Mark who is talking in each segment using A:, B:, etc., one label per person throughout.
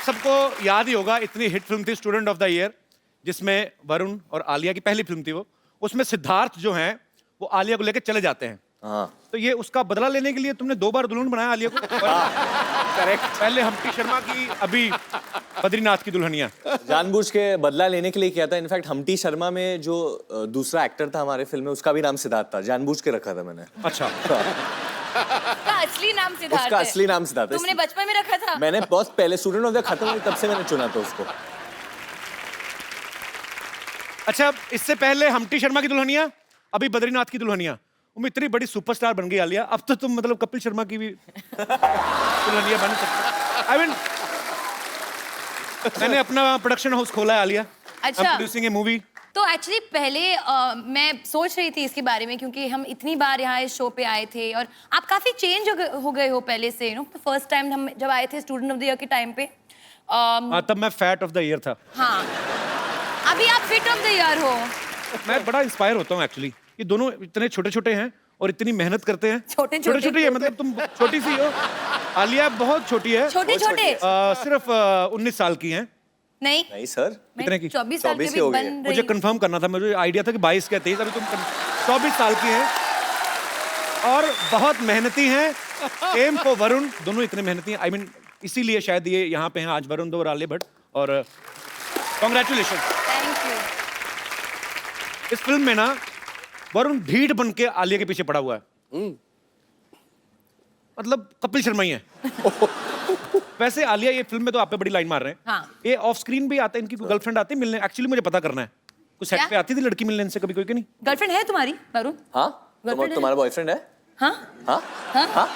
A: सबको याद ही होगा, इतनी हिट फिल्म थी स्टूडेंट ऑफ द ईयर, जिसमें वरुण और आलिया की पहली फिल्म थी वो। उसमें सिद्धार्थ जो हैं वो आलिया को लेकर चले जाते हैं।
B: हाँ।
A: तो ये उसका बदला लेने के लिए तुमने 2 बार दुल्हन बनाया आलिया को।
B: करेक्ट।
A: पहले हम्टी शर्मा की, अभी बद्रीनाथ की दुल्हनिया।
B: जानबूझ के बदला लेने के लिए किया था। इनफैक्ट हम्टी शर्मा में जो दूसरा एक्टर था हमारे फिल्म में, उसका भी नाम सिद्धार्थ था। जानबूझ के रखा था मैंने।
A: अच्छा।
C: उसका असली नाम सिद्धार्थ
B: उसका
C: है।
B: असली नाम सिद्धार्थ है।
C: तुमने बचपन में रखा था?
B: मैंने बहुत पहले स्टूडेंट ऑफ द खत्म हुई तब से मैंने चुना था उसको।
A: अच्छा, इससे पहले हम्टी शर्मा की दुल्हनिया, अभी बद्रीनाथ की दुल्हनिया। तुम इतनी बड़ी सुपरस्टार बन गई आलिया, अब तो तुम मतलब कपिल शर्मा की भी दुल्हनिया बन सकते। आई मीन, मैंने अपना प्रोडक्शन हाउस खोला है आलिया।
C: अच्छा।
A: प्रोड्यूसिंग ए मूवी।
C: तो एक्चुअली पहले मैं सोच रही थी इसके बारे में, क्योंकि हम इतनी बार यहाँ इस शो पे आए थे और आप काफी चेंज हो गए हो पहले से। फर्स्ट टाइम हम जब आए थे स्टूडेंट ऑफ द ईयर के टाइम पे,
A: तब मैं फैट ऑफ द ईयर था।
C: हाँ, अभी आप फिट ऑफ द ईयर हो।
A: मैं बड़ा इंस्पायर होता हूँ एक्चुअली। ये दोनों इतने छोटे छोटे हैं और इतनी मेहनत करते हैं।
C: छोटे
A: छोटे है, मतलब तुम छोटी सी हो, आलिया बहुत छोटी है।
C: छोटे
A: सिर्फ 19 साल की हैं।
C: नहीं
B: सर।
A: कितने की?
C: 24 साल की
B: 24
C: भी
B: हो गई
C: बन
B: है।
C: रही।
A: मुझे कंफर्म करना था, मुझे आइडिया था कि 22 या 23, अभी तुम 24 साल की हैं और बहुत मेहनती हैं। सेम फॉर वरुण, दोनों इतने मेहनती हैं। आई मीन, इसीलिए शायद ये यहाँ पे हैं आज, वरुण दो और आलिया भट्ट। और कॉन्ग्रेचुलेशन।
C: Thank you.
A: इस फिल्म में ना वरुण ढीठ बन के आलिया के पीछे पड़ा हुआ है। मतलब कपिल शर्मा ही है। वैसे आलिया ये फिल्म में तो आप पे बड़ी लाइन मार रहे हैं।
C: हाँ।
A: ये ऑफ स्क्रीन भी आता है, इनकी कोई गर्लफ्रेंड आती है मिलने? एक्चुअली मुझे पता करना है, कुछ सेट
C: क्या?
A: पे आती थी लड़की मिलने इनसे कभी? कोई कि नहीं?
C: गर्लफ्रेंड है तुम्हारी वरुण?
B: हाँ।
C: Girlfriend है?
B: तुम्हारा बॉयफ्रेंड है?
C: हाँ
B: हाँ।
C: हाँ।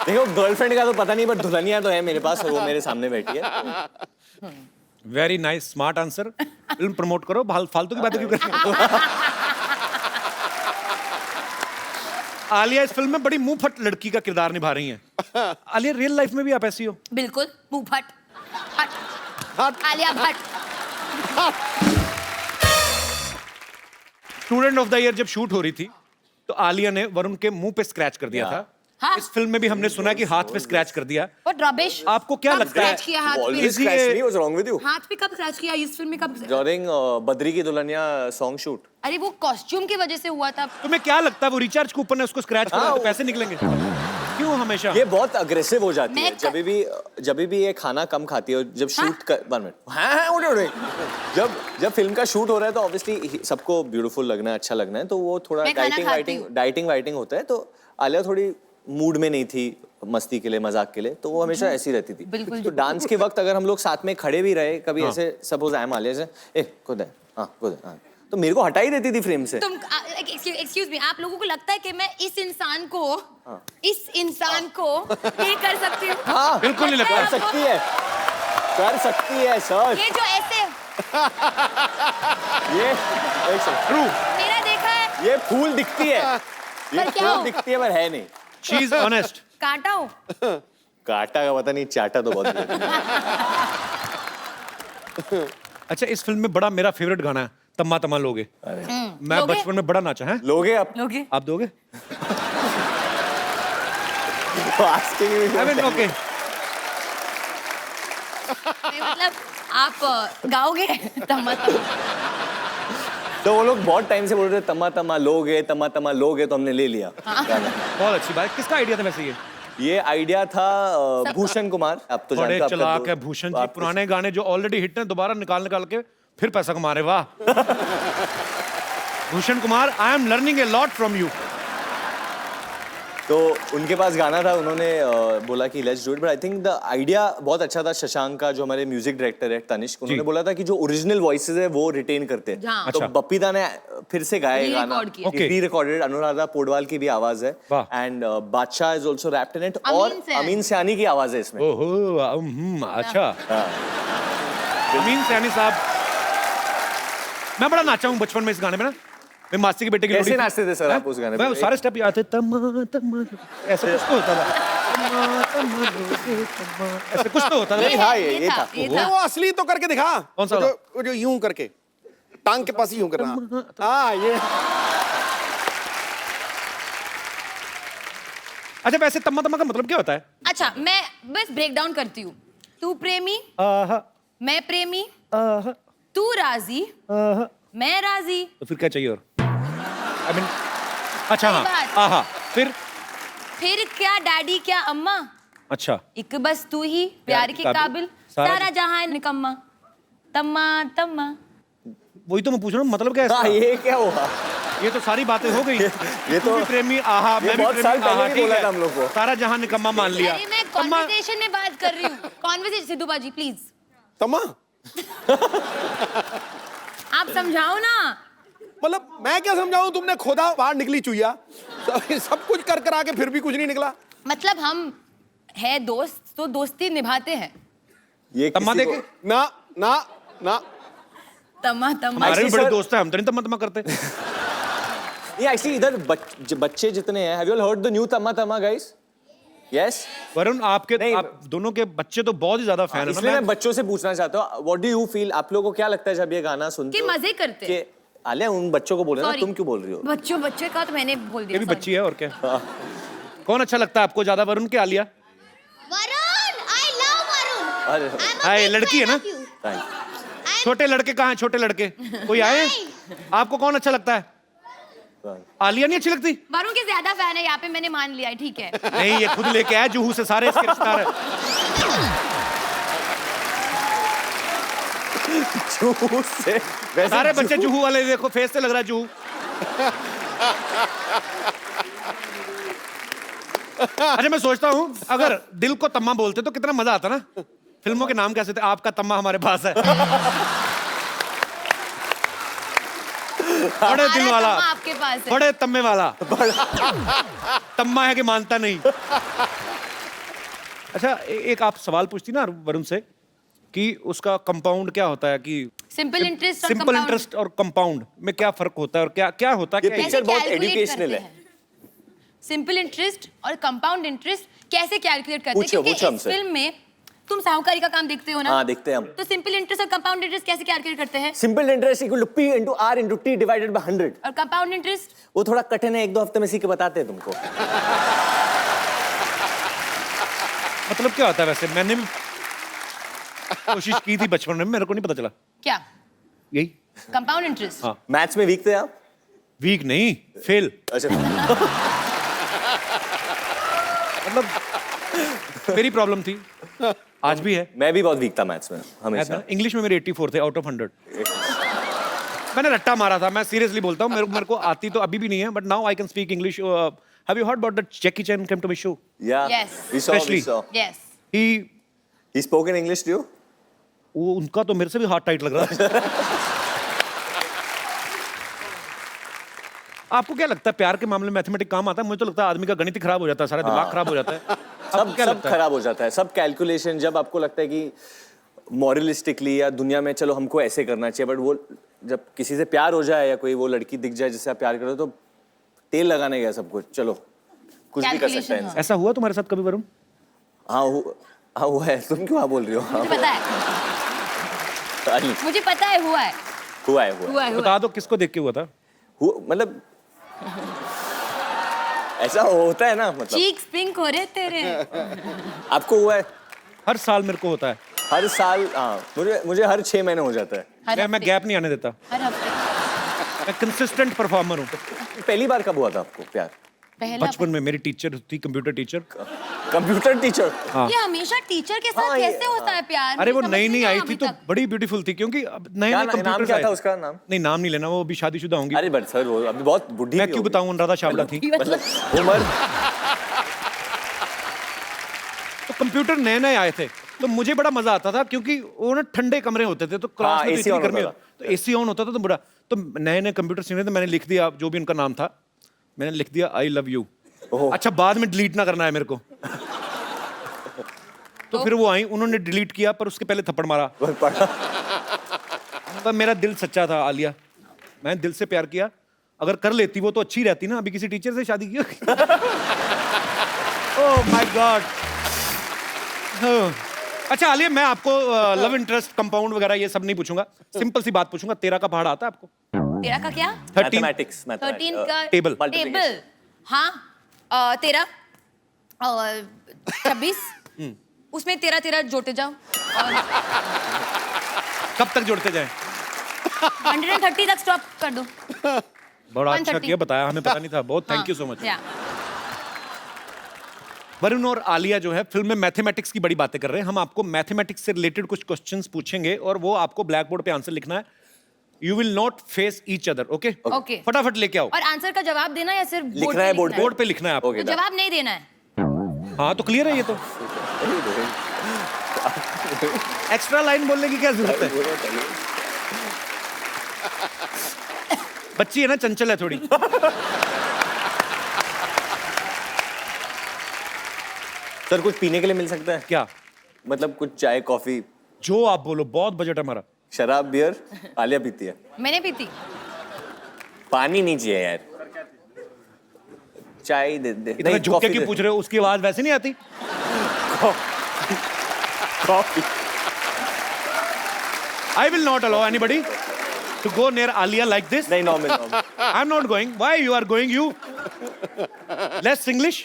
B: देखो, गर्लफ्रेंड का तो पता नहीं, बट दुल्हनिया तो है मेरे पास और वो मेरे सामने बैठी है।
A: Very nice, smart answer. Film promote करो, फालतू की बातें क्यों कर रहे हो? आलिया इस फिल्म में बड़ी मुंह फट लड़की का किरदार निभा रही हैं। आलिया, रियल लाइफ में भी आप ऐसी हो?
C: बिल्कुल, मुंह फट। हट। Alia Bhatt.
A: Student of the year जब शूट हो रही थी तो आलिया ने वरुण के मुंह पे स्क्रैच कर दिया था।
C: हाँ।
A: इस फिल्म में भी हमने सुना कि हाथ पे स्क्रैच कर दिया।
C: What rubbish?
A: आपको क्या
C: कब
A: लगता है?
C: स्क्रैच किया हाथ पे?
B: Always scratch me, what's wrong with you?
C: हाथ पे कब स्क्रैच किया इस फिल्म में? कब?
B: During बद्री की दुल्हनिया सॉन्ग शूट।
C: अरे वो कॉस्ट्यूम की वजह से हुआ था।
A: तुम्हें क्या लगता है वो रिचार्ज कूपन है, उसको स्क्रैच करो तो पैसे निकलेंगे? क्यों हमेशा?
B: ये बहुत अग्रेसिव हो जाती है
C: मैं
B: जब भी ये खाना कम खाती है। जब शूट कर 1 मिनट, हाँ उड़े जब फिल्म का शूट हो रहा है तो ऑब्वियसली सबको ब्यूटीफुल लगना है, अच्छा लगना है, तो वो थोड़ा
C: मैं खाना खाती हूँ।
B: डाइटिंग वाइटिंग होता है। तो आलिया थोड़ी मूड में नहीं थी मस्ती के लिए, मजाक के लिए, तो वो हमेशा ऐसी रहती थी।
C: बिल्कुल।
B: तो डांस के वक्त अगर हम लोग साथ में खड़े भी रहे कभी, ऐसे सपोज आई एम आलिया से, ए खुद है, हाँ खुद है, हाँ, तो मेरे को हटा ही देती थी फ्रेम से।
C: तुम एक्सक्यूज मी, आप लोगों को लगता है कि मैं इस इंसान को ये कर सकती हूँ?
B: हाँ,
A: बिल्कुल नहीं लगता।
B: कर सकती है सर।
C: ये जो ऐसे
B: ये एक सेकंड,
A: ट्रू।
C: मेरा देखा है।
B: ये फूल दिखती है, ये
C: पर क्या
B: फूल
C: हो?
B: दिखती है पर है नहीं।
A: She is honest.
C: काटा हूँ।
B: काटा का पता नहीं, चाटा तो बहुत है।
A: अच्छा, इस फिल्म में बड़ा मेरा फेवरेट गाना है तम्मा तम्मा लोगे। मैं
C: लोगे?
A: बचपन में बड़ा नाचा है।
B: लोगे आप?
C: लोगे?
A: आप दोगे?
B: Asking me
A: I mean, okay.
C: मतलब आप गाओगे? तम्मा
B: तो वो लोग बहुत टाइम से बोल रहे थे तम्मा तम्मा लोगे, तो हमने ले लिया गाना।
A: बहुत अच्छी बात। किसका आइडिया था वैसे
B: ये आइडिया था भूषण कुमार। आप तो
A: बड़े
B: जानते हो, आपका
A: चलाक है भूषण जी। पुराने गाने जो ऑलरेडी हिट हैं दोबारा निकाल के फिर पैसा कमा रहे। वाह Bhushan Kumar, I am learning a lot from you.
B: तो उनके पास गाना था, उन्होंने बोला कि let's do it, but I think the idea बहुत अच्छा था। शशांक का जो हमारे म्यूजिक डायरेक्टर है तनिष्क, उन्होंने बोला था कि जो ओरिजिनल वॉइसेस है वो रिटेन करते हैं।
C: हाँ।
B: तो
A: अच्छा।
B: बप्पीदा ने फिर से गाया गाना,
C: Re-record किया।
A: Okay.
B: री रिकॉर्डेड। अनुराधा पोडवाल की भी आवाज है
A: वाह।
B: एंड बादशाह is also wrapped in it, और अमीन सयानी की आवाज है इसमें।
A: ओहो, अच्छा। अमीन सैनी साहब, मैं बड़ा नाचा हूँ बचपन में इस गाने में ना। मैं मासी के बेटे की
B: कैसे
A: लोड़ी-
B: नाचते थे सर आप उस गाने पे?
A: मैं सारे स्टेप याद थे। तम्मा तम्मा ऐसे कुछ तो होता था। तम्मा तम्मा लोगे तम्मा, ऐसे कुछ तो होता था।
B: हाँ, ये था।
D: वो असली तो करके दिखा।
A: कौन सा?
D: वो जो यूं करके टांग के पास यूं करना। हाँ, ये
A: अच्छा वैसे तम्मा तम्मा का मतलब क्या होता है?
C: अच्छा मैं बस ब्रेक डाउन करती हूँ। तू प्रेमी,
A: आहा,
C: मैं प्रेमी,
A: आहा,
C: तू राजी,
A: आहा।
C: मैं राजी।
A: तो फिर क्या चाहिए और? I mean, अच्छा
C: सही
A: हाँ,
C: बात।
A: आहा,
C: फिर क्या डैडी क्या अम्मा,
A: अच्छा
C: एक बस तू ही प्यार के काबिल, सारा जहां निकम्मा, तम्मा तम्मा।
A: वही तो मैं पूछ रहा हूँ मतलब क्या है
B: हाँ
A: इसका?
B: ये क्या हुआ?
A: ये तो सारी बातें हो गई।
B: ये
A: तू
B: तो
A: भी प्रेमी आहा,
B: ये
A: मैं भी
B: बहुत
A: प्रेमी
B: साल पहले
A: आहा,
B: भी
A: ठीक
B: बोला
A: है।
B: था हम लोग को।
A: सारा जहां निकम्मा मान लिया।
C: अरे मैं
A: तम्मा,
C: कॉन्वर्सेशन में बात कर रही हूँ। कॉन्वर्सेशन सिद्धू बाजी प्लीज
D: तम्मा
C: आप समझाओ ना।
D: मतलब मैं क्या समझाऊं, तुमने खोदा बाहर निकली चुईया, सब कुछ कर कर आके फिर भी कुछ नहीं निकला।
C: मतलब हम है दोस्त तो दोस्ती निभाते हैं।
B: ये
A: तम्मा
B: किसी को-
A: देखे?
D: ना ना ना
C: तम्मा तम्मा।
A: हमारे भी
B: Actually,
A: बड़े
B: sir-
A: दोस्त हैं, हम तो नहीं तम्मा तम्मा करते।
B: ये एक्चुअली इधर बच्चे जितने हैं, have you all heard the new Tamma Tamma guys? Yes.
A: Varun आपके
B: नहीं,
A: आप दोनों के बच्चे तो बहुत ही ज्यादा फैन है
B: इसलिए
A: ना।
B: मैं बच्चों से पूछना चाहता हूँ, व्हाट डू यू फील? आप लोगों को क्या लगता है जब ये गाना सुनते
C: कि
B: हो?
C: मजे करते हैं।
B: कि आलिया उन बच्चों को बोल रहे हो ना,
C: Sorry.
B: तुम क्यों बोल रही हो?
C: बच्चों बच्चे का तो मैंने बोल
A: ये
C: दिया
A: भी
C: sorry।
A: बच्ची है और क्या? कौन अच्छा लगता है आपको ज्यादा, वरुण के Alia?
E: Varun, I love Varun.
B: अरे
E: I'm a
A: हाँ, ये
E: big
A: लड़की है
E: fan
A: ना?
E: of you.
B: थैंक
A: छोटे लड़के कहाँ हैं? छोटे लड़के कोई आए? आपको कौन अच्छा लगता है? आलिया नहीं अच्छी लगती?
C: वरुण के ज्यादा फैन है यहाँ पे, मैंने मान लिया है, ठीक है।
A: नहीं, ये खुद लेके आया जुहू से, सारे इसके रिश्तेदार हैं।
B: यू से वैसे
A: सारे बच्चे जुहू वाले, देखो फेस से लग रहा है जुहू। अच्छा मैं सोचता हूँ अगर दिल को तम्मा बोलते तो कितना मजा आता ना। फिल्मों के नाम कैसे थे? आपका तम्मा हमारे पास है। बड़े दिल
C: हमारा
A: वाला,
C: तम्मा आपके पास है।
A: बड़े तम्मे वाला। तम्मा है कि मानता नहीं। अच्छा एक आप सवाल पूछती ना वरुण से कि उसका कंपाउंड क्या होता है, कि
C: सिंपल इंटरेस्ट और
A: सिंपल
C: compound
A: इंटरेस्ट और कंपाउंड में क्या फर्क होता है और क्या क्या होता है?
B: ये
A: क्या है?
B: पिक्चर बहुत educational है।
C: सिंपल इंटरेस्ट और कंपाउंड इंटरेस्ट कैसे कैलकुलेट करते हैं?
B: पूछो,
C: क्योंकि
B: पूछो
C: इस
B: हमसे।
C: फिल्म में तुम साहूकारी का काम देखते हो ना?
B: हाँ देखते हैं हम।
C: तो सिंपल इंटरेस्ट और कंपाउंड इंटरेस्ट कैसे कैलकुलेट करते हैं?
B: Simple interest equal to P into R into T divided by 100।
C: और कंपाउंड इंटरेस्ट?
B: वो थोड़ा कठिन है, 1-2 हफ्ते में सीख के बताते हैं तुमको।
A: मतलब क्या होता है वैसे? मैंने भी कोशिश की थी बचपन में, मेरे को नहीं पता चला।
C: क्या
A: यही
C: कंपाउंड इंटरेस्ट?
A: हाँ।
B: मैथ्स में वीक थे आप?
A: वीक नहीं, फेल।
B: अच्छा
A: मतलब मेरी प्रॉब्लम थी, आज भी है।
B: मैं भी बहुत वीक था मैथ्स में हमेशा।
A: इंग्लिश में मेरे 84 थे आउट ऑफ 100। मैंने रट्टा मारा था, मैं सीरियसली बोलता हूँ। मेरे को आती तो अभी भी नहीं है, but now I can speak English. Have you heard about the Jackie Chan came to my show?
B: Yeah.
C: Yes.
B: We saw, we
A: Especially.
B: saw.
C: Yes.
A: He
B: He spoke in English to you?
A: वो उनका तो मेरे से भी हाथ tight लग रहा है। आपको क्या लगता है प्यार के मामले में मैथमेटिक काम आता है? मुझे तो लगता है आदमी का गणित ही खराब हो जाता है, सारा दिमाग खराब हो जाता है। आपको
B: सब
A: क्या
B: सब
A: लगता है?
B: खराब हो जाता है, सब कैलकुलेशन। जब आपको लगता है कि मॉरलिस्टिकली या दुनिया में चलो हमको ऐसे करना चाहिए, बट वो जब किसी से प्यार हो जाए या कोई वो लड़की दिख जाए जिससे आप प्यार करो, तो तेल लगाने गया सब कुछ, चलो कुछ भी कर सकते
C: Calculation,
B: हैं।
C: हाँ।
A: ऐसा हुआ तुम्हारे साथ कभी वरुण?
B: हाँ वो है। तुम क्यों हाँ बोल रही हो? हाँ,
C: मुझे पता है, मुझे पता है, हुआ है,
B: हुआ है।
C: हुआ है, हुआ
A: बता
C: है।
A: दो किसको देख के हुआ था?
B: मतलब ऐसा होता है ना, मतलब
C: चीक्स पिंक हो रहे तेरे।
B: आपको हुआ है?
A: हर साल मेरे को होता है।
B: हर साल? हाँ, मुझे हर 6 महीने हो जाता है।
C: हर
A: मैं
C: हफ्ते,
A: गैप नहीं आने देता।
C: हर हफ्ते।
A: मैं कंसिस्टेंट परफॉर्मर हूँ।
B: पहली बार कब हुआ था आपको प्यार?
C: पहला
A: बचपन में मेरी टीचर थी, कंप्यूटर टीचर।
B: Computer teacher?
C: ये हमेशा टीचर के साथ
B: हाँ, ये-
C: कैसे होता है प्यार?
A: अरे वो
C: मुझे
A: नई
C: समझ
A: नई
C: नहीं
A: आई
C: आया
A: थी
C: अभी
A: तो
C: तक।
A: बड़ी ब्यूटीफुल थी, क्योंकि अब नए
B: क्या
A: नए
B: नाम
A: कंप्यूटर
B: क्या था उसका नाम?
A: नहीं नाम नहीं लेना, वो अभी शादीशुदा होंगी।
B: अरे बट सर वो अभी बहुत बुढ़ी
A: मैं
B: भी
A: क्यों
B: होगी।
A: बताऊं, अनुराधा चावला थी।
B: मतलब उम्र।
A: तो कंप्यूटर नए नए आए थे तो मुझे बड़ा मजा आता था, क्योंकि वो ना ठंडे कमरे होते थे, तो क्लास
B: हाँ,
A: में तो
B: AC
A: इतनी
B: on
A: गर्मी
B: होता
A: तो एसी ऑन होता था, तो बड़ा तो नए नए कंप्यूटर सीखे थे। मैंने लिख दिया जो भी उनका नाम था, मैंने लिख दिया आई लव यू। अच्छा बाद में डिलीट ना करना है मेरे को। तो फिर वो आई, उन्होंने डिलीट किया, पर उसके पहले थप्पड़ मारा। पर मेरा दिल सच्चा था आलिया, मैंने दिल से प्यार किया। अगर कर लेती वो तो अच्छी रहती ना, अभी किसी टीचर से शादी की। Oh my God. अच्छा आलिया, मैं आपको लव इंटरेस्ट कंपाउंड वगैरह ये सब नहीं पूछूंगा, सिंपल सी बात पूछूंगा। 13 का पहाड़ आता है आपको?
C: तेरा का क्या?
A: 13
B: मैथमेटिक्स
C: 13 का
A: टेबल।
C: टेबल। हाँ 13 26 उसमें 13 जोड़ते जाओ और
A: कब तक जोड़ते जाएं?
C: 130 तक स्टॉप कर दो।
A: बड़ा अच्छा
C: 130
A: किया, बताया, हमें पता नहीं था। बहुत thank you so much. Varun और आलिया जो है फिल्म में मैथमेटिक्स की बड़ी बातें कर रहे हैं। हम आपको मैथमेटिक्स से रिलेटेड कुछ क्वेश्चंस पूछेंगे और वो आपको ब्लैक बोर्ड पे आंसर लिखना है। You will not face each other, okay?
C: Okay.
A: फटाफट लेके आओ।
C: और आंसर का जवाब देना या सिर्फ
B: लिखना है बोर्ड
A: बोर्ड पे लिखना है आपको।
B: ओके,
C: तो जवाब नहीं देना है।
A: हाँ तो क्लियर है ये तो। एक्स्ट्रा लाइन बोलने की क्या जरूरत है? बच्ची है ना, चंचल है थोड़ी।
B: सर कुछ पीने के लिए मिल सकता है?
A: क्या?
B: मतलब कुछ चाय कॉफी?
A: जो आप बोलो, बहुत बजट है हमारा।
B: शराब बियर आलिया पीती है।
C: मैंने पीती।
B: पानी नहीं चाहिए यार, चाय दे दे।
A: इतना झुक के क्यों पूछ रहे हो? उसकी आवाज वैसे नहीं आती?
B: Coffee.
A: I will not allow anybody to go near Alia like this.
B: नहीं normal.
A: I'm not going. Why you are going? You less English.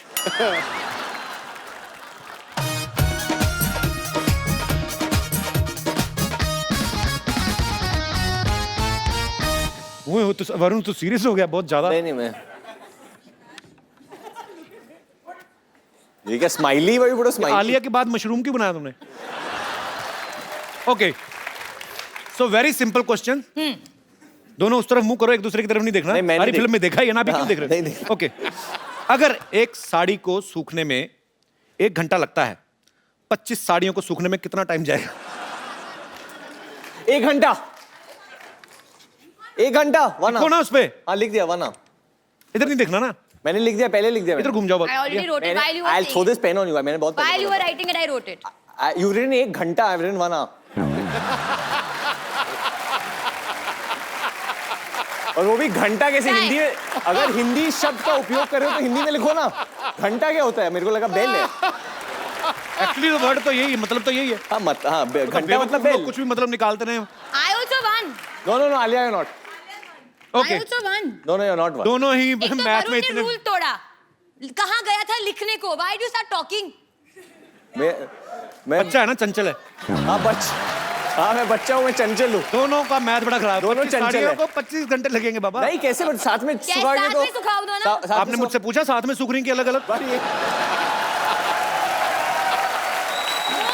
A: वो तो वरुण तो सीरियस हो गया बहुत ज्यादा।
B: नहीं मैं ये क्या स्माइली? वही बड़ा स्माइली।
A: आलिया के बाद मशरूम क्यों बनाया तुमने? Okay, so very simple question. दोनों उस तरफ मुंह करो, एक दूसरे की तरफ नहीं देखना।
B: नहीं, मैंने
A: हमारी फिल्म में देखा है, ये ना भी क्यों देख रहे
B: नहीं,
A: हो? ओके, अगर एक साड़ी को सूखने में 1 घंटा लगता है, 25 साड़ियों को सूखने में कितना टाइम जाएगा?
B: 1 घंटा। 1 घंटा। वना।
A: लिखो ना उस पे।
B: हाँ लिख दिया वना।
A: इधर नहीं देखना ना,
B: मैंने लिख दिया, पहले लिख दिया।
A: इधर घूम जाओ बस।
C: I already wrote it while you were
B: I'll throw
C: saying
B: this pen on you. मैंने बहुत
C: it. While you were writing it, I wrote it.
B: You written 1 घंटा, I've written वना। और वो भी घंटा कैसे?
C: Time.
B: हिंदी में अगर हिंदी शब्द का उपयोग कर रहे हो तो हिंदी में लिखो ना। घंटा क्या होता है? मेरे को लगा बेल है।
A: एक्चुअली वर्ड तो यही है, मतलब तो यही है।
B: हाँ घंटा मतलब
A: बेवकूफ लोग
B: बेल।
A: कुछ भी मतलब निकालते रहे।
C: I also won.
B: No Alia you're not.
C: I
A: okay,
C: also won.
B: No you're not one.
A: दोनों ही
C: एक तो
A: मैथ
C: वरुण
A: में
C: ने
A: इतने।
C: रूल तोड़ा। कहाँ गया था लिखने को? Why do you start talking?
B: मैं
A: बच्चा है ना, चंचल है।
B: हाँ मैं बच्चा हूँ, मैं चंचल हूँ।
A: दोनों का मैथ बड़ा खराब।
B: दोनों
A: 25
B: चंचल
A: साड़ियों
B: है।
A: को 25 घंटे लगेंगे बाबा।
B: नहीं कैसे साथ में
C: क्या
B: सुखाओगे
C: साथ
B: तो?
C: में सुखाओ दो ना?
B: साथ में
A: आपने मुझसे पूछा साथ में सूख रही की अलग अलग?
C: वो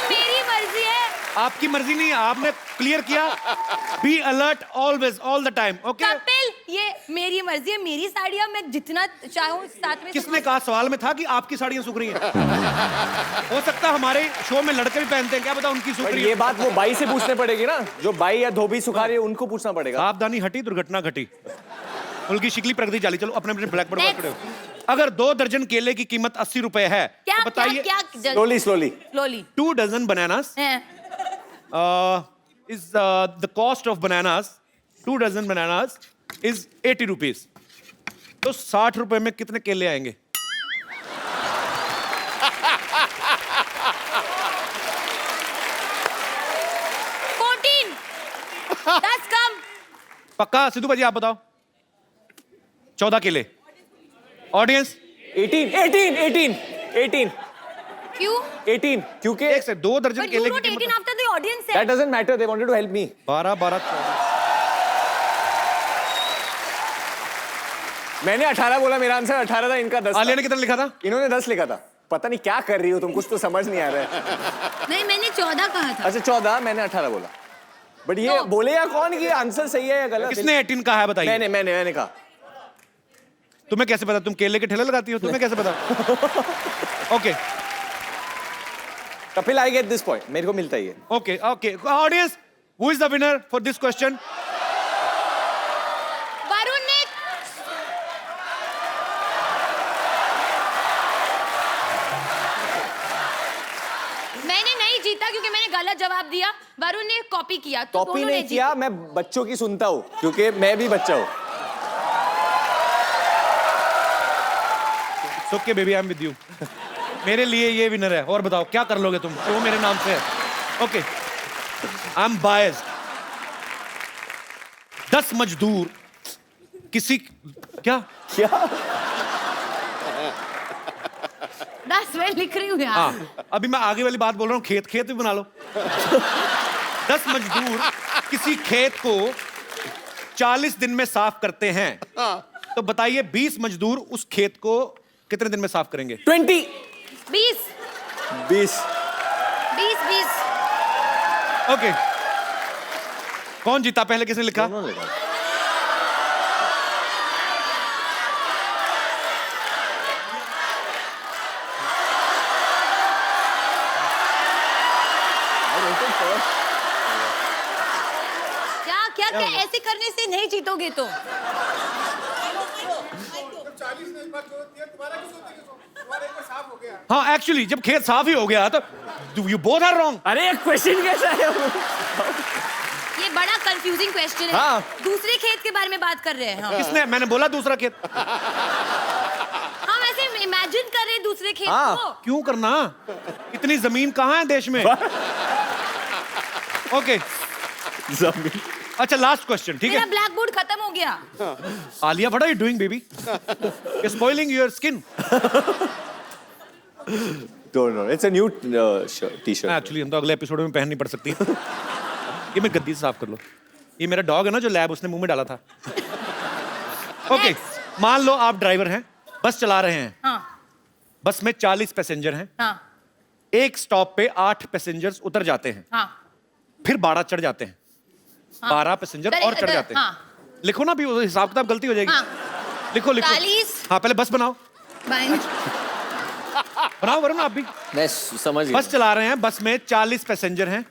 C: मेरी मर्जी है।
A: आपकी मर्जी नहीं है, आपने क्लियर किया। Be alert always, all the time, okay?
C: Kapil, ये मेरी मर्जी है, मेरी साड़ियाँ मैं जितना चाहूँ साथ में
A: किसने कहा? सवाल में था कि आपकी साड़ियां सूख रही हैं। हो सकता है हमारे शो में लड़के भी पहनते हैं, क्या पता उनकी सूख
B: पर
A: रही
B: ये
A: है।
B: बात वो बाई से पूछने पड़ेगी ना, जो बाई या धोबी सुखा रही है उनको पूछना पड़ेगा।
A: सावधानी हटी, दुर्घटना घटी। उनकी शिकली प्रगति जाली। चलो अपने अपने ब्लैक बोर्ड पर
C: Next.
A: खड़े हो। अगर 2 दर्जन केले की कीमत 80 रुपए है,
C: क्या
A: तो बताइए।
C: क्या
B: slowly slowly.
C: Slowly
A: 2 dozen bananas is the cost of bananas, 2 dozen bananas is 80 rupees. तो 60 रुपए में कितने केले आएंगे?
C: That's कम।
A: पक्का? सिद्धू भाजी आप बताओ। 14 केले। ऑडियंस
B: 18
C: क्यों?
B: क्योंकि
A: एक से 2 दर्जन
C: But you
A: केले
C: wrote
A: की
C: 18
A: कीमत
C: after the audience
B: that
C: said.
B: doesn't matter, they wanted to help me.
A: 12 14
B: मैंने 18 बोला, मेरा आंसर 18 था, इनका 10
A: आलिया
B: था।
A: ने कितना लिखा था?
B: इन्होंने 10 लिखा था। पता नहीं क्या कर रही हो तुम, कुछ तो समझ नहीं आ रहा है।
C: नहीं, मैंने 14 कहा था।
B: अच्छा 14, मैंने 18 बोला। बट ये
C: No.
B: बोले या कौन कि आंसर सही है या गलत?
A: किसने 18 कहा है बताइए?
B: मैंने कहा।
A: तुम्हें कैसे पता? तुम केले के ठेले लगाती हो, तुम्हें कैसे पता? Okay
B: Kapil I get this point, मेरे को मिलता ही है।
A: Okay okay audience, who is the winner for this question?
C: Varun ने मैंने नहीं जीता क्योंकि मैंने गलत जवाब दिया। वरुण ने कॉपी किया, तो
B: कॉपी
C: दोनों
B: नहीं
C: ने
B: किया, मैं बच्चों की सुनता हूँ क्योंकि मैं भी बच्चा हूँ।
A: Okay baby, I am with you. मेरे लिए ये विनर है। और बताओ क्या कर लोगे तुम? शो मेरे नाम से है। Okay, I am biased. 10 मजदूर किसी क्या
B: क्या?
C: बस मैं लिख रही हूँ यार।
A: हाँ, अभी मैं आगे वाली बात बोल रहा हूँ, खेत खेत भी बना लो। 10 मजदूर किसी खेत को 40 दिन में साफ करते हैं, तो बताइए 20 मजदूर उस खेत को कितने दिन में साफ करेंगे?
B: 20
C: 20
B: 20
C: 20
A: ओके, कौन जीता? पहले किसने लिखा?
B: दोनों लिखा।
C: क्या क्या क्या ऐसे करने से नहीं जीतोगे तो?
A: हाँ, एक्चुअली जब खेत साफ ही हो गया तो यू बोथ आर रॉन्ग।
B: अरे एक क्वेश्चन कैसा है वो?
C: ये बड़ा कंफ्यूजिंग क्वेश्चन है।
B: हाँ।
C: दूसरे खेत के बारे में बात कर रहे हैं हम।
A: किसने? मैंने बोला दूसरा खेत।
C: हम ऐसे इमेजिन कर रहे हैं दूसरे खेत
B: हाँ।
C: को।
A: क्यों करना? इतनी जमीन कहाँ है देश में? ओके, अच्छा लास्ट क्वेश्चन, ठीक
C: मेरा
A: है?
C: ब्लैक बोर्ड खत्म हो गया।
A: Alia, what are you doing baby? You spoiling your skin.
B: No, it's a new t-shirt.
A: Actually हम तो अगले एपिसोड में पहननी पड़ सकती है। ये मैं गद्दी से साफ कर लो। ये मेरा डॉग है ना जो लैब, उसने मुंह में डाला था। ओके, मान लो आप ड्राइवर हैं, बस चला रहे हैं।
C: हाँ
A: बस में 40 पैसेंजर हैं।
C: हाँ
A: एक स्टॉप पे 8 पैसेंजर्स उतर जाते हैं,
C: हाँ।
A: फिर 12 चढ़ जाते हैं। 12 पैसेंजर और चढ़ जाते हैं।
C: हाँ।
A: लिखो ना, भी हिसाब किताब गलती हो जाएगी।
C: हाँ।
A: लिखो लिखो।
C: 40।
A: हाँ, पहले बस बनाओ। बनाओ वरुण, आप भी।
B: मैं समझ गया।
A: बस चला रहे हैं, बस में 40 पैसेंजर हैं।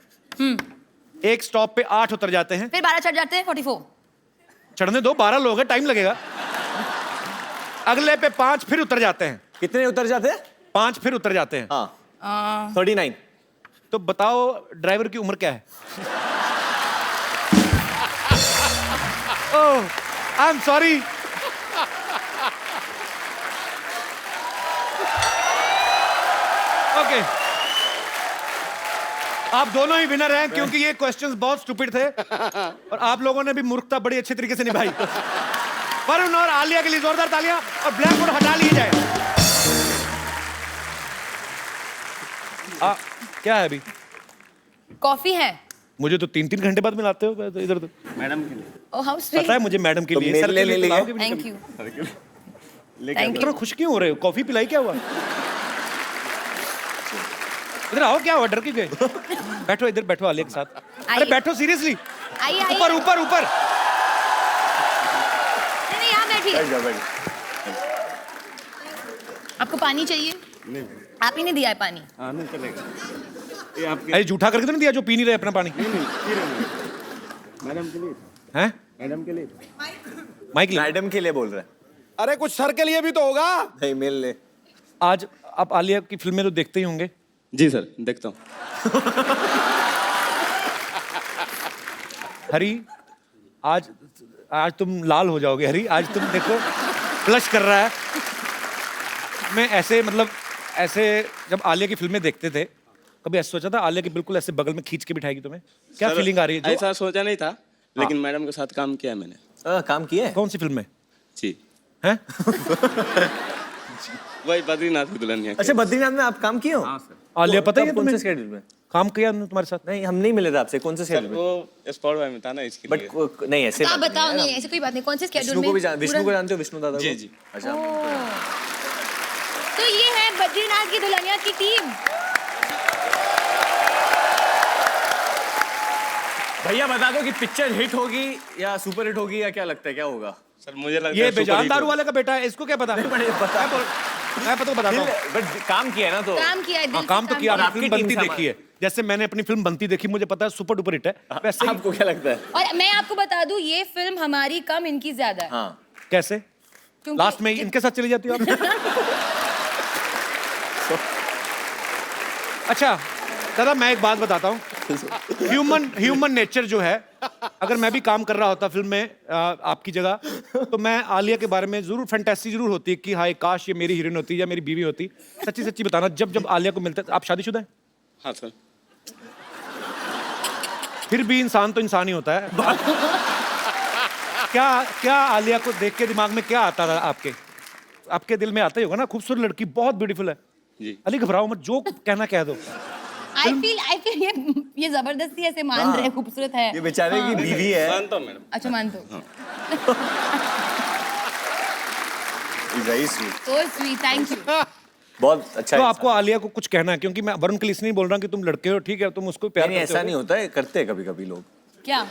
A: एक स्टॉप पे 8 उतर जाते हैं।
C: फिर 12 चढ़ जाते हैं, 44।
A: चढ़ने दो, 12 लोग हैं, टाइम लगेगा। अगले पे 5 फिर उतर जाते हैं।
B: कितने उतर जाते हैं?
A: 5 फिर उतर जाते हैं।
B: हाँ 39।
A: तो बताओ ड्राइवर की उम्र क्या है? ओह, आई एम सॉरी। ओके, आप दोनों ही विनर हैं क्योंकि ये क्वेश्चंस बहुत स्टूपिड थे और आप लोगों ने भी मूर्खता बड़ी अच्छे तरीके से निभाई। वरुण और आलिया के लिए जोरदार तालियां, और ब्लैक बोर्ड हटा लिए जाए। क्या है अभी?
C: कॉफी है।
A: मुझे तो 3-3 घंटे बाद मिलाते हो तो इधर तो।
C: Oh how sweet.
A: पता है मुझे मैडम के
B: तो
A: लिए।
B: मेरे
A: सर
B: लिए
A: के लिए
B: ले लिया।
A: पिलाओगे भी नहीं
C: थैंक
A: कभी?
C: यू
B: लेकिन
A: इतना खुश क्यों हो रहे हो? कॉफी पिलाई, क्या हुआ? इधर आओ, क्या हुआ? डर क्यों गए? बैठो, इधर बैठो आलिया के साथ। अरे
C: आइए।
A: बैठो, सीरियसली।
C: आइए आइए।
A: ऊपर ऊपर ऊपर।
C: नहीं यहाँ बैठिए।
B: बैठ जाओ, बैठ जाओ।
C: आपको पानी चाहिए? नहीं। आप ही ने दिया है पानी।
F: हाँ नहीं चलेगा। ये आपके
A: अरे झूठा करके तो नहीं दिया जो पी नहीं रहे अपना पानी?
F: मैडम के लिए
A: हैं?
F: मैडम के लिए
A: माइक ले।
B: मैडम के लिए बोल रहा है।
D: अरे कुछ सर के लिए भी तो होगा।
B: नहीं, मिल ले।
A: आज आप आलिया की फिल्में तो देखते ही होंगे।
F: जी सर देखता हूँ।
A: हरी, आज आज तुम लाल हो जाओगे हरी। आज तुम देखो फ्लश कर रहा है। मैं ऐसे मतलब ऐसे जब आलिया की फिल्में देखते थे, कभी ऐसा सोचा था आलिया की बिल्कुल ऐसे बगल में खींच के बिठाएगी तुम्हें? क्या
F: सर,
A: फीलिंग आ रही है?
F: ऐसा सोचा नहीं था, लेकिन मैडम के साथ काम किया मैंने।
B: काम किया है?
A: कौन सी फिल्म में
F: जी
A: हैं?
F: वही बद्रीनाथ की दुल्हनिया।
B: अच्छा, बद्रीनाथ में आप काम किए हो?
F: हाँ सर।
A: आलिया पता ही है
B: कब, कौन से
A: तुम्हें?
B: स्केड्यूल में?
A: काम किया हमने तुम्हारे साथ।
B: नहीं, हम नहीं मिले थे आपसे। कौन से
F: सर
B: स्केड्यूल में?
F: वो स्पॉट बाय में था ना, इसके लिए।
B: बट नहीं, ऐसे
C: आप
B: बात नहीं
C: बताओ।
B: है।
C: नहीं ऐसे कोई बात नहीं। कौन से स्केड्यूल
B: विष्णु
C: में?
B: को भी विष्णु को जानते हो? विष्णु दादा को?
F: जी, जी।
B: अच्छा।
C: तो ये है बद्रीनाथ की दुल्हनिया की टीम।
B: भैया बता दो कि पिक्चर हिट होगी या सुपर हिट होगी या क्या लगता है, क्या होगा?
F: सर मुझे लगता
A: ये
F: है
A: बेजान दारू वाले का बेटा है, इसको क्या पता?
B: बता
A: मैं पता बताता हूँ।
B: बट काम किया है ना, तो
C: काम किया है, दिल
A: हाँ,
C: से
A: काम तो किया।
B: और
A: आपने
B: आपकी
A: फिल्म
B: टीम
A: बनती
B: सामान-
A: देखी है, जैसे मैंने अपनी फिल्म बनती देखी, मुझे पता है सुपर डुपर हिट है। वैसे ही
B: आपको क्या लगता है?
C: और मैं आपको बता दूं, ये फिल्म हमारी कम, इनकी ज्यादा है।
B: हाँ,
A: कैसे
C: क्योंकि-
A: लास्ट में इनके साथ चली जाती हो आप? अच्छा दादा, मैं एक बात बताता हूँ। ह्यूमन नेचर जो है, अगर मैं भी काम कर रहा होता फिल्म में आपकी जगह, तो मैं आलिया के बारे में जरूर फैंटेसी जरूर होती कि हाय काश ये मेरी हीरोइन होती या मेरी बीवी होती। सच्ची सच्ची बताना, जब जब आलिया को मिलता। आप शादीशुदा हैं?
F: हाँ सर।
A: फिर भी इंसान तो इंसान ही होता है। क्या क्या आलिया को देख के दिमाग में क्या आता था आपके? आपके दिल में आता ही होगा ना, खूबसूरत लड़की, बहुत ब्यूटीफुल है।
F: जी।
A: अली घबराओ मत, जो कहना कह दो।
C: आई फील ये जबरदस्ती ऐसे मान रहे हैं, खूबसूरत है।
B: ये बेचारे की बीवी है।
F: मानता हूँ मैडम।
C: अच्छा मानते हो?
B: Very sweet.
C: So sweet, thank you.
B: बहुत अच्छा
A: तो
B: है।
A: आपको आलिया को कुछ कहना है, क्योंकि मैं वरुण के लिए इसलिए नहीं बोल रहा कि तुम लड़के हो, ठीक है, तुम उसको प्यार
B: नहीं,
A: करते
B: ऐसा
A: हो।
B: नहीं होता है, करते हैं कभी कभी लोग।
C: क्या?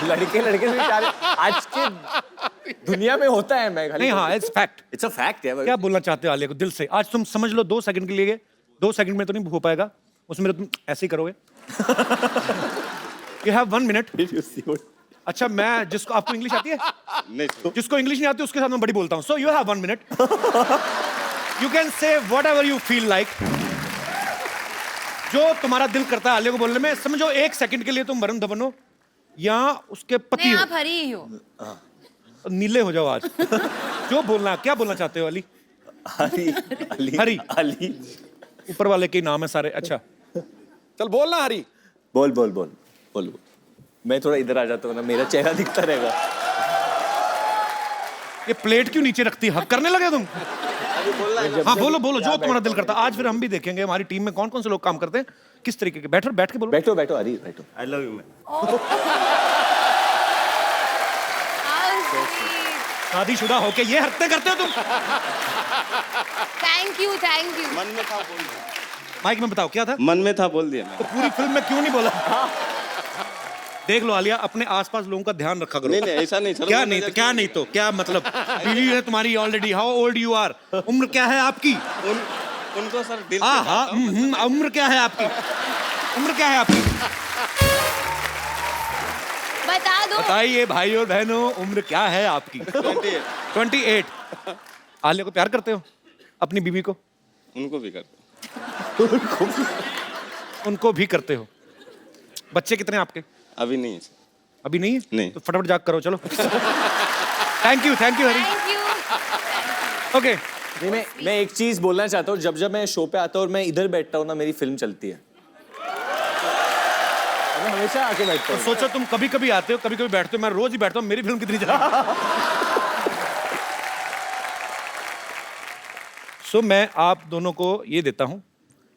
B: लड़के लड़के से प्यार आज के दुनिया में होता है। मैं
A: नहीं, हाँ, it's fact.
B: It's a fact है।
A: क्या बोलना चाहते हो आलिया को दिल से? आज तुम समझ लो 2 सेकंड के लिए, 2 सेकंड में तो नहीं हो पाएगा, उसमें तुम ऐसे ही करोगे। You have 1 minute. अच्छा, मैं जिसको, आपको इंग्लिश आती है?
F: नहीं सर।
A: जिसको इंग्लिश नहीं आती उसके साथ मैं बड़ी बोलता हूँ। So you have 1 minute, you can say what ever you feel like, जो तुम्हारा दिल करता है आलिया को बोलने में। समझो 1 सेकंड के लिए तुम वरुण धवन हो या उसके पति
C: नहीं,
A: हो,
C: आप हरी ही हो।
A: नीले हो जाओ आज। जो बोलना, क्या बोलना चाहते हो अली?
B: अली अली
A: हरी।
B: अली।
A: ऊपर वाले के नाम है सारे। अच्छा,
D: चल बोलना हरी।
B: बोल बोल बोल बोल। मैं थोड़ा इधर आ जाता हूँ ना, मेरा चेहरा दिखता रहेगा।
A: ये प्लेट क्यों नीचे रखती है? हक करने लगे तुम? हाँ बोलो बोलो, जो तुम्हारा दिल करता है। आज फिर हम भी देखेंगे हमारी टीम में कौन कौन से लोग काम करते हैं, किस तरीके के। बैठ के बोलो।
B: बैठो बैठो हरी, बैठो।
F: I love you ma'am.
A: शादीशुदा होके ये हरकतें करते हो तुम?
C: Thank you, thank you.
F: मन में था बोल दिया।
A: माइक में बताओ क्या था?
F: मन में था बोल दिया।
A: तो पूरी फिल्म में क्यों नहीं बोला? देख लो आलिया, अपने आसपास लोगों का ध्यान रखा करो।
F: नहीं नहीं ऐसा नहीं सर।
A: क्या नहीं तो क्या नहीं तो क्या मतलब? बीवी है तुम्हारी already. How old you are? उम्र क्या है आपकी?
F: उनको सर दिल से
A: हाँ,
F: चाहता हूँ।
A: उम्र क्या है आपकी? उम्र क्या है आपकी?
C: बता दो।
A: बताइए भाई और बहनों, उम्र क्या है आपकी? 28। आलिया को प्यार करते हो? अपनी बीवी को?
F: उनको भी करते।
A: उनको भी करते हो? बच्चे कितने आपके?
F: अभी नहीं है सर।
A: अभी नहीं है?
F: नहीं।
A: तो फटाफट जाग करो, चलो। Thank you Hari.
C: Thank you.
A: Okay,
B: नहीं, मैं एक चीज बोलना चाहता हूँ। जब मैं शो पे आता हूँ और मैं इधर बैठता हूँ ना, मेरी फिल्म चलती है। मैं हमेशा आके बैठता
A: तो
B: हूँ।
A: सोचो तुम कभी कभी आते हो, कभी कभी बैठते हो, मैं रोज ही बैठता हूँ, मेरी फिल्म कितनी चलेगी? सो मैं आप दोनों को ये देता हूँ,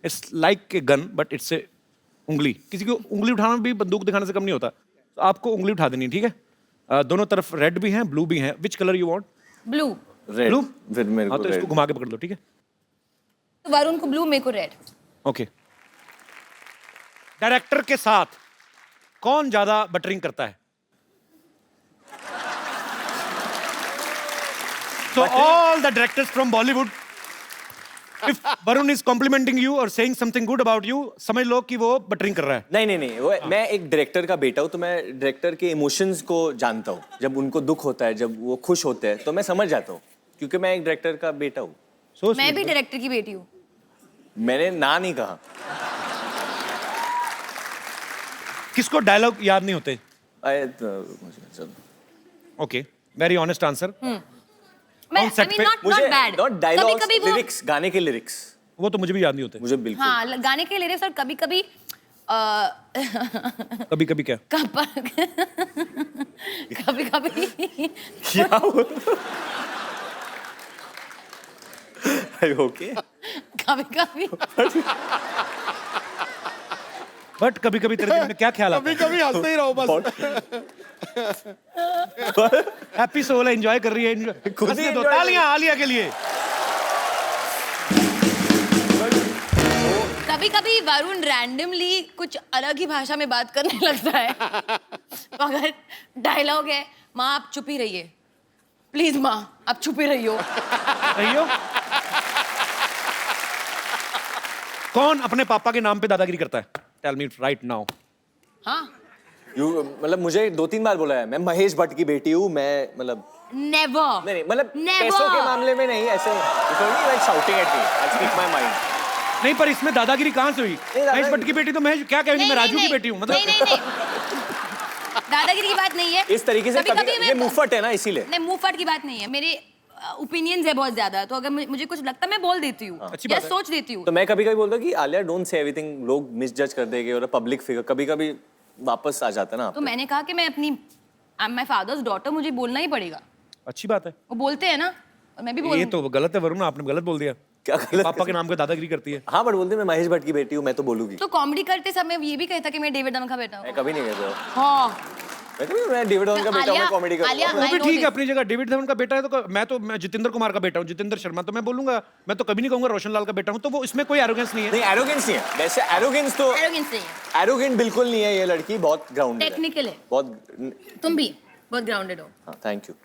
A: it's like a gun but it's a उंगली। किसी को उंगली उठाना भी बंदूक दिखाने से कम नहीं होता। तो आपको उंगली उठा देनी है, ठीक है? दोनों तरफ रेड भी हैं, ब्लू भी हैं। Which colour you want?
C: Blue.
B: Red.
A: Blue?
B: फिर मेरे
A: हाँ,
B: को
A: तो इसको
B: रेड।
A: घुमा के पकड़ लो, ठीक है?
C: तो वरुण को ब्लू, मेरे को रेड।
A: ओके। डायरेक्टर के साथ कौन ज्यादा बटरिंग करता है? So all the directors from Bollywood, if Varun is complimenting you or saying something good about you, समझ लो कि वो बटरिंग कर रहा है।
B: नहीं वो मैं एक डायरेक्टर का बेटा हूँ, तो मैं डायरेक्टर के इमोशंस को जानता हूँ। जब उनको दुख होता है, जब वो खुश होते हैं, तो मैं समझ जाता हूँ, क्योंकि मैं एक डायरेक्टर का बेटा हूँ।
A: So
C: मैं
A: sweet.
C: भी डायरेक्टर की बेटी हूँ।
B: मैंने ना नहीं कहा।
A: किसको डायलॉग याद नहीं होते?
B: चलो।
A: Okay, very honest answer.
C: मैं
A: On set पे
C: नॉट
B: मुझे
C: बैड।
B: नॉट डायलॉग्स,
C: कभी-कभी वो
B: लिरिक्स, गाने के लिरिक्स
A: वो तो मुझे भी याद नहीं होते।
B: मुझे बिल्कुल।
C: हाँ, गाने के लिरिक्स और कभी-कभी
A: कभी कभी क्या?
C: कभी-कभी
B: क्या ओके।
C: कभी-कभी
A: बट कभी कभी तेरे दिल में क्या ख्याल आता
D: कभी कभी हंसते ही रहो बस।
A: है? हैप्पी सोल है, एंजॉय कर रही है।
B: खुद ही
A: हंसने दो,
B: enjoy
A: तालियां आलिया के लिए।
C: कभी-कभी वरुण रैंडमली कुछ अलग ही भाषा में बात करने लगता है। तो अगर डायलॉग है, माँ आप चुप ही रहिए, प्लीज माँ आप चुप ही रहियो।
A: सही हो? कौन अपने पापा के नाम पे दादागिरी करता है? Tell me right now.
C: हाँ,
B: मतलब मुझे 2-3 बार बोला है, मैं महेश भट्ट की बेटी हूँ, मैं मतलब
C: नेवर।
B: नहीं मतलब
C: Never.
B: पैसों के मामले में नहीं, ऐसे like shouting at me, I speak my mind.
A: नहीं, पर इसमें दादागिरी कहाँ से हुई? महेश भट्ट की बेटी तो महेश क्या कहेगी, मैं राजू की बेटी हूँ, मतलब
C: नहीं दादागिरी की बात नहीं है।
B: इस तरीके से कभी ये मुफ्फट है ना, इसीलिए।
C: नहीं, मुंहफट की बात नहीं है। मेरे ओपिनियंस है बहुत ज्यादा, तो अगर मुझे कुछ लगता है मैं बोल देती हूँ
A: अच्छी
C: या
A: बात है।
C: सोच देती हूँ।
B: तो मैं कभी कभी बोलता हूँ कि आलिया डोंट से एवरीथिंग, लोग मिसजज कर देंगे, और पब्लिक फिगर कभी कभी वापस आ जाता है ना।
C: तो मैंने कहा कि मैं अपनी I am my father's daughter, मुझे बोलना ही पड़ेगा।
A: अच्छी बात है।
C: वो बोलते हैं ना, और मैं भी
A: ये
C: बोलूँ।
A: तो गलत है वरुण, आपने गलत बोल दिया।
B: क्या गलत?
A: पापा के नाम पे दादागिरी करती है।
B: हाँ बट बोलते मैं महेश भट्ट की बेटी हूँ, मैं तो बोलूंगी।
C: तो कॉमेडी करते समय ये भी कहता कि मैं डेविड धवन का बेटा हूँ।
B: मैं कभी नहीं कहता।
C: हाँ
B: मैं डेविड धवन का बेटा हूँ, मैं कॉमेडी
C: आलिया-
B: करूँगा।
A: वो भी
C: I know
A: ठीक है
C: this.
A: अपनी जगह, डेविड धवन का बेटा है तो मैं जितेंद्र कुमार का बेटा हूँ, जितेंद्र शर्मा, तो मैं बोलूंगा, मैं तो कभी नहीं कहूंगा रोशन लाल का बेटा हूँ, तो वो इसमें कोई एरोगेंस नहीं है।
B: नहीं एरोगेंस नहीं है, वैसे एरोगेंस तो
C: Arrogance नहीं है,
B: एरोगेंट बिल्कुल नहीं है ये लड़की, बहुत ग्राउंडेड है,
C: टेक्निकल है।
B: बहुत।
C: तुम भी बहुत ग्राउंडेड हो।
B: हाँ थैंक यू।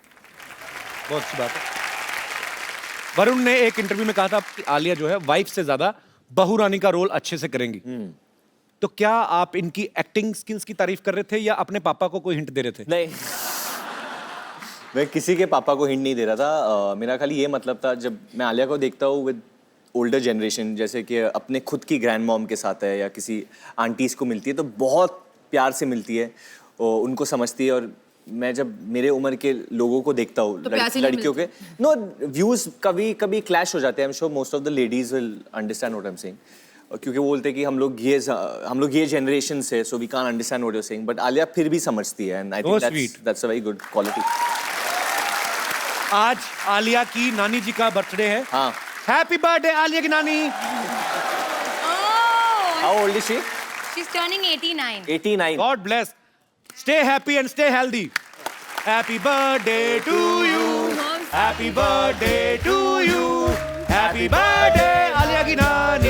A: बहुत अच्छी बात है। वरुण ने एक इंटरव्यू में कहा था कि आलिया जो है वाइफ से ज्यादा बहू रानी का रोल अच्छे से करेंगी। तो क्या आप इनकी एक्टिंग स्किल्स की तारीफ कर रहे थे या अपने पापा को कोई हिंट दे रहे थे?
B: नहीं मैं किसी के पापा को हिंट नहीं दे रहा था। मेरा खाली ये मतलब था, जब मैं आलिया को देखता हूँ विद ओल्डर जनरेशन, जैसे कि अपने खुद की ग्रैंड मॉम के साथ है या किसी आंटीज को मिलती है तो बहुत प्यार से मिलती है, और उनको समझती है। और मैं जब मेरे उम्र के लोगों को देखता हूँ,
C: तो प्यार से नहीं
B: लड़कियों के नो व्यूज कभी कभी क्लैश हो जाते हैं। I am sure most of the ladies will understand what I am saying, क्योंकि वो बोलते हैं कि हम लोग ये जनरेशन से, so we can't understand what you are saying, but Alia फिर भी समझती है, and I
A: Oh,
B: think
A: sweet.
B: That's a very good quality.
A: आज आलिया की नानी जी का बर्थडे है।
B: हाँ।
A: हैप्पी बर्थडे आलिया की नानी।
C: Oh,
B: how old is she?
C: she's turning 89.
B: 89।
A: God bless, stay happy and stay healthy. Happy birthday to you, happy birthday to you, happy birthday Alia की नानी।